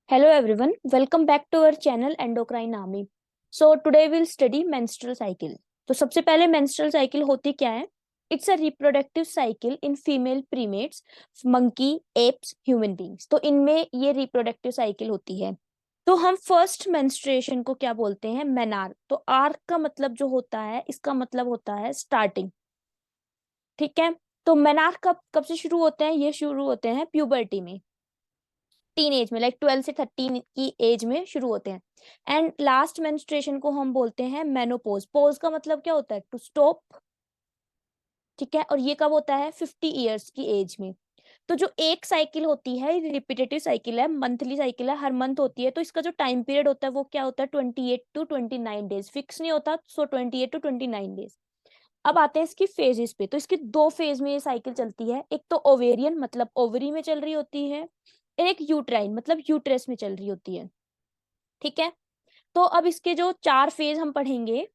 Hello everyone, welcome back to our channel Endocrine Army. So today we'll study menstrual cycle. तो सबसे पहले menstrual cycle होती क्या है? It's a reproductive cycle in female primates, monkey, apes, human beings. तो इनमें ये reproductive cycle होती है. तो हम फर्स्ट menstruation को क्या बोलते हैं? मेनार्क. तो आर्क का मतलब जो होता है, इसका मतलब होता है स्टार्टिंग. ठीक है. तो मेनार्क कब कब से शुरू होते हैं? ये शुरू होते हैं प्यूबर्टी में, टीन एज में, लाइक 12 से 13 की एज में शुरू होते हैं. एंड लास्ट मेंस्ट्रुएशन को हम बोलते हैं मेनोपोज. पोज का मतलब क्या होता है? To stop. ठीक है. और ये कब होता है? 50 ईयर्स की एज में. तो जो एक साइकिल होती है, रिपीटेटिव साइकिल है, मंथली साइकिल है, हर मंथ होती है. तो इसका जो टाइम पीरियड होता है वो क्या होता है? 28 टू 29 डेज. फिक्स नहीं होता, सो 28 टू 29 डेज. अब आते हैं इसकी फेजेस पे. तो इसकी दो फेज में ये साइकिल चलती है. एक तो ओवेरियन मतलब ओवरी में चल रही होती है, एक यूट्राइन मतलब यूट्रस में चल रही होती है. ठीक है. तो अब इसके जो चार फेज हम पढ़ेंगे.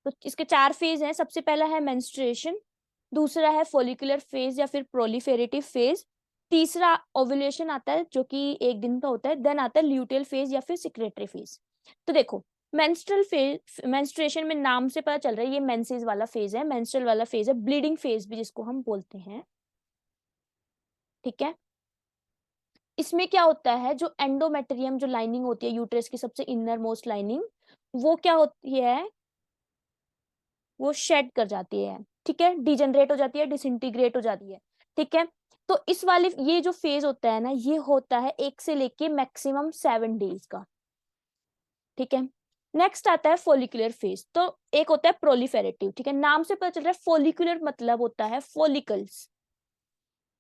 तो इसके चार फेज हैं. सबसे पहला है मेंस्ट्रुएशन, दूसरा है फोलिकुलर फेज या फिर प्रोलिफेरेटिव फेज, तीसरा ओव्यूलेशन आता है जो कि एक दिन का होता है, देन आता है ल्यूटेल फेज या फिर सिक्रेटरी फेज. तो देखो, मेंस्ट्रुअल फेज, मेंस्ट्रुएशन में नाम से पता चल रहा है ये मेंसेस वाला फेज है, मेंस्ट्रुअल वाला फेज है, ब्लीडिंग फेज भी जिसको हम बोलते हैं. ठीक है. इसमें क्या होता है, जो एंडोमेट्रियम जो लाइनिंग होती है यूट्रस की सबसे इनर मोस्ट लाइनिंग, वो क्या होती है? वो शेड कर जाती है. ठीक है. डिजेनरेट हो जाती है, डिसइंटीग्रेट हो जाती है. ठीक है. तो इस वाले ये जो फेज होता है ना, ये होता है 1 से लेके मैक्सिमम 7 डेज का. ठीक है. नेक्स्ट आता है फोलिकुलर फेज. तो एक होता है प्रोलिफेरेटिव. ठीक है. नाम से पता चल रहा है फोलिकुलर मतलब होता है फोलिकल्स.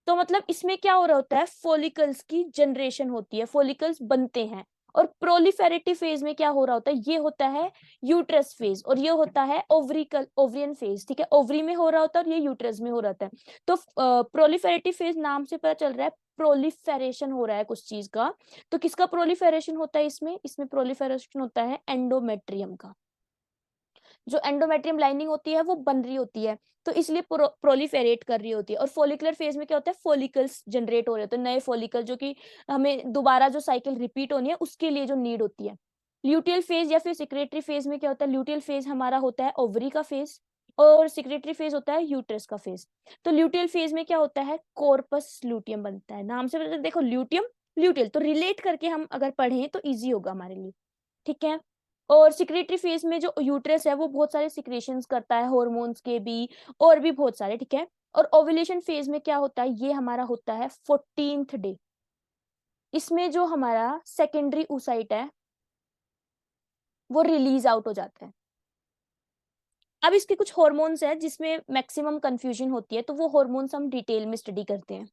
तो मतलब इसमें क्या हो रहा होता है? फोलिकल्स की जनरेशन होती है, फोलिकल्स बनते हैं. और प्रोलिफेरेटिव फेज में क्या हो रहा होता है? ये होता है यूट्रस फेज, और ये होता है ओवरिकल ओवरियन फेज. ठीक है. ओवरी में हो रहा होता है और ये यूट्रस में हो रहा है. तो प्रोलिफेरेटिव फेज नाम से पता चल रहा है प्रोलिफेरेशन हो रहा है कुछ चीज का. तो किसका प्रोलिफेरेशन होता है इसमें? इसमें प्रोलिफेरेशन होता है एंडोमेट्रियम का. जो एंडोमेट्रियम लाइनिंग होती है वो बन रही होती है, तो इसलिए प्रोलिफेरेट कर रही होती है. और फोलिकुलर फेज में क्या होता है? फोलिकल्स जनरेट हो रहे होते हैं, नए फोलिकल, जो कि हमें दोबारा जो साइकिल रिपीट होनी है उसके लिए जो नीड होती है. ल्यूटियल फेज या फिर सिक्रेटरी फेज में क्या होता है? ल्यूटियल फेज हमारा होता है ओवरी का फेज, और सिक्रेटरी फेज होता है यूट्रस का फेज. तो ल्यूटियल फेज में क्या होता है? कॉर्पस ल्यूटियम बनता है. नाम से देखो, ल्यूटियम ल्यूटियल, तो रिलेट करके हम अगर पढ़ें तो इजी होगा हमारे लिए. ठीक है. और सिक्रेटरी फेज में जो यूट्रस है वो बहुत सारे सिक्रेशंस करता है, हॉर्मोन्स के भी, और भी बहुत सारे. ठीक है. और ओव्यूलेशन फेज में क्या होता है? ये हमारा होता है 14th डे. इसमें जो हमारा सेकेंडरी oocyte है वो रिलीज आउट हो जाता है. अब इसके कुछ हॉर्मोन्स है जिसमें मैक्सिमम कंफ्यूजन होती है, तो वो हॉर्मोन्स हम डिटेल में स्टडी करते हैं.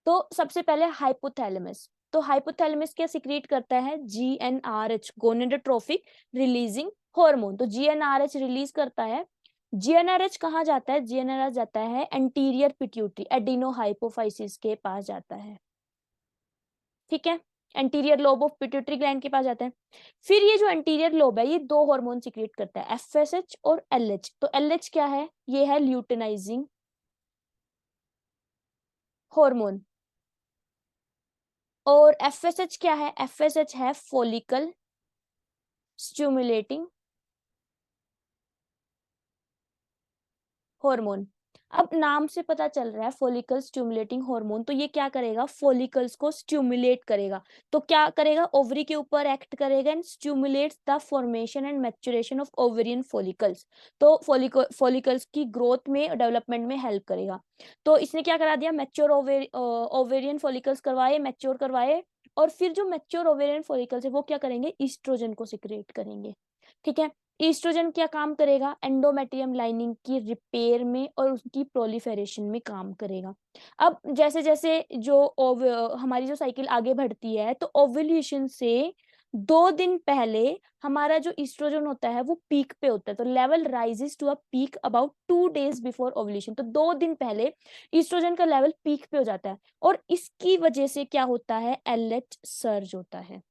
तो सबसे पहले हाइपोथैलेमस. तो हाइपोथैलेमस क्या सिक्रिएट करता है? GnRH, gonadotropic releasing hormone. तो GnRH रिलीज करता है. GnRH कहाँ जाता है? GnRH जाता है एंटीरियर पिट्यूटरी, एडिनो हाइपोफाइसिस के पास जाता है. ठीक है. Anterior lobe of pituitary gland के पास जाता है. फिर ये जो एंटीरियर लोब है ये दो हार्मोन सिक्रिएट करता है, FSH और LH. तो LH क्या है? ये है ल्यूटेनाइजिंग हार्मोन. और FSH क्या है? FSH है फॉलिकल स्टिमुलेटिंग हार्मोन. अब नाम से पता चल रहा है फॉलिकल स्टिमुलेटिंग हार्मोन, तो ये क्या करेगा? फॉलिकल्स को स्टिमुलेट करेगा. तो क्या करेगा? ओवरी के ऊपर एक्ट करेगा and stimulates the formation and maturation of ovarian follicles. तो फॉलिकल्स की ग्रोथ में, डेवलपमेंट में हेल्प करेगा. तो इसने क्या करा दिया? मैच्योर ओवेरियन फॉलिकल्स करवाए, मैच्योर करवाए. और फिर जो मैच्योर ओवेरियन फॉलिकल्स है वो क्या करेंगे? ईस्ट्रोजन को सिक्रेट करेंगे. ठीक है. ईस्ट्रोजन क्या काम करेगा? एंडोमेट्रियम लाइनिंग की रिपेयर में और उसकी प्रोलिफेरेशन में काम करेगा. अब जैसे जैसे जो हमारी जो साइकिल आगे बढ़ती है, तो ओव्यूलेशन से 2 दिन पहले हमारा जो ईस्ट्रोजन होता है वो पीक पे होता है. तो level rises to a peak about 2 days before ovulation. तो 2 दिन पहले ईस्ट्रोजन का लेवल पीक पे हो जाता है, और इसकी वजह से क्या होता है? LH सर्ज होता है.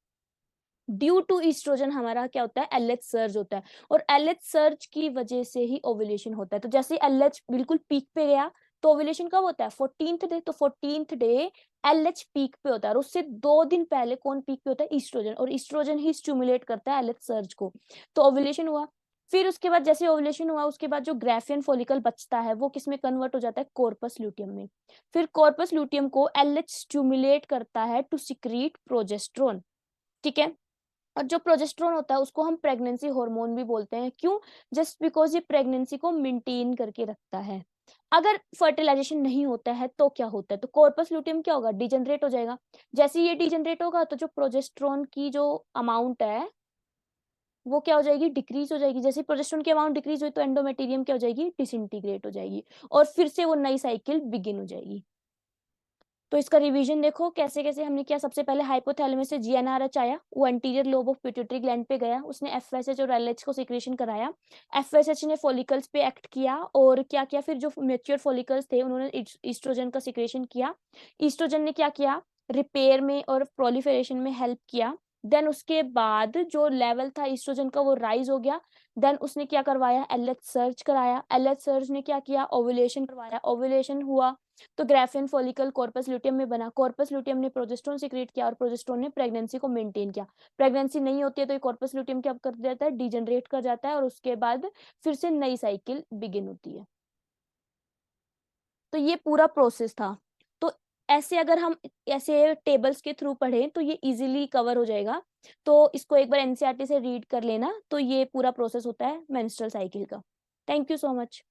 ड्यू टू ईस्ट्रोजन हमारा क्या होता है, एलएच सर्ज होता है, और एलएच सर्ज की वजह से ही ओव्यूलेशन होता है। तो जैसे एलएच बिल्कुल पीक पे गया तो ओव्यूलेशन कब होता है, 14th डे। तो 14th डे एलएच पीक पे होता है, और उससे 2 दिन पहले कौन पीक पे होता है, ईस्ट्रोजन, और ईस्ट्रोजन ही स्टिमुलेट करता है एलएच सर्ज को। तो ओव्यूलेशन हुआ, फिर उसके बाद जैसे ओव्यूलेशन हुआ उसके बाद जो ग्राफियन फॉलिकल बचता है वो किसमें कन्वर्ट हो जाता है, कॉर्पस ल्यूटियम में। फिर कॉर्पस ल्यूटियम को एलएच स्टिमुलेट करता है टू सिक्रीट प्रोजेस्ट्रोन, ठीक है। और जो प्रोजेस्टेरोन होता है उसको हम प्रेगनेंसी हार्मोन भी बोलते हैं, क्यों, जस्ट बिकॉज ये प्रेगनेंसी को मेंटेन करके रखता है। अगर फर्टिलाइजेशन नहीं होता है तो क्या होता है, तो कॉर्पस लुटियम क्या होगा, डिजेनरेट हो जाएगा। जैसे ये डिजेनरेट होगा तो जो प्रोजेस्टेरोन की जो अमाउंट है वो क्या हो जाएगी, डिक्रीज हो जाएगी। जैसे प्रोजेस्टेरोन की अमाउंट डिक्रीज हुई तो एंडोमेटेरियम क्या हो जाएगी, डिसइंटीग्रेट हो जाएगी, और फिर से वो नई साइकिल बिगिन हो जाएगी। तो इसका रिवीजन देखो कैसे कैसे हमने किया। सबसे पहले हाइपोथैलेमस से जीएनआरएच आया, वो anterior lobe of pituitary gland पे गया, उसने एफएसएच और एलएच को सिक्रेशन कराया। एफएसएच ने फॉलिकल्स पे एक्ट किया और क्या किया, फिर जो मैच्योर फॉलिकल्स थे उन्होंने ईस्ट्रोजन का सिक्रेशन किया। ईस्ट्रोजन ने क्या किया, रिपेयर में और प्रोलिफरेशन में हेल्प किया। देन उसके बाद जो लेवल था ईस्ट्रोजन का वो राइज हो गया। देन उसने क्या करवाया, एलएच सर्च कराया। एलएच सर्च ने क्या किया, ओव्यूलेशन करवाया। ओव्यूलेशन हुआ तो ग्राफियन फॉलिकल कॉर्पस ल्यूटियम में बना। कॉर्पस ल्यूटियम ने प्रोजेस्टेरोन सीक्रेट किया और प्रोजेस्टेरोन ने प्रेगनेंसी को मेंटेन किया। प्रेगनेंसी नहीं होती है तो ये कॉर्पस ल्यूटियम क्या कर देता है, डिजेनरेट कर जाता है, और उसके बाद फिर से नई साइकिल बिगिन होती है। तो ये पूरा प्रोसेस था। तो ऐसे अगर हम ऐसे टेबल्स के थ्रू पढ़ें तो ये इजीली कवर हो जाएगा। तो इसको एक बार एनसीईआरटी से रीड कर लेना। तो ये पूरा प्रोसेस होता है मेंस्ट्रुअल साइकिल का। Thank you so much.